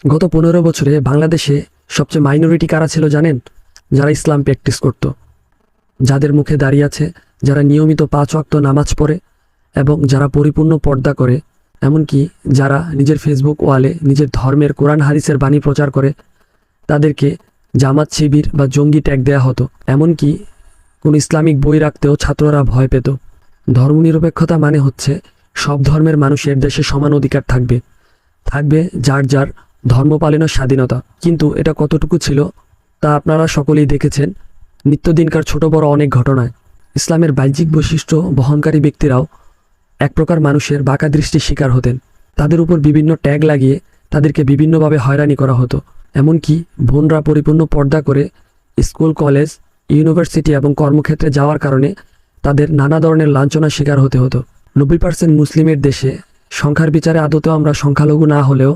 গত 15 বছরে বাংলাদেশে সবচেয়ে মাইনরিটি কারা ছিল জানেন? যারা ইসলাম প্র্যাকটিস করত, যাদের মুখে দাড়ি আছে, যারা নিয়মিত 5 ওয়াক্ত নামাজ পড়ে এবং যারা পরিপূর্ণ পর্দা করে, এমনকি যারা নিজের ফেসবুক ওয়ালে নিজের ধর্মের কোরআন হাদিসের বাণী প্রচার করে। তাদেরকে জামাত শিবির বা জঙ্গি ট্যাগ দেয়া হতো। এমনকি কোন ইসলামিক বই রাখতেও ছাত্ররা ভয় পেত। ধর্মনিরপেক্ষতা মানে হচ্ছে সব ধর্মের মানুষের দেশে সমান অধিকার থাকবে, যার যার ধর্ম পালনের স্বাধীনতা। কিন্তু এটা কতটুকু ছিল তা আপনারা সকলেই দেখেছেন নিত্যদিনকার ছোট বড় অনেক ঘটনায়। ইসলামের বাহ্যিক বৈশিষ্ট্য বহনকারী ব্যক্তিরাও এক প্রকার মানুষের বাঁকা দৃষ্টির শিকার হতেন। তাদের উপর বিভিন্ন ট্যাগ লাগিয়ে তাদেরকে বিভিন্নভাবে হয়রানি করা হতো। এমনকি বোনরা পরিপূর্ণ পর্দা করে স্কুল, কলেজ, ইউনিভার্সিটি এবং কর্মক্ষেত্রে যাওয়ার কারণে তাদের নানা ধরনের লাঞ্ছনার শিকার হতে হতো। 90% মুসলিমের দেশে সংখ্যার বিচারে আদতেও আমরা সংখ্যালঘু না হলেও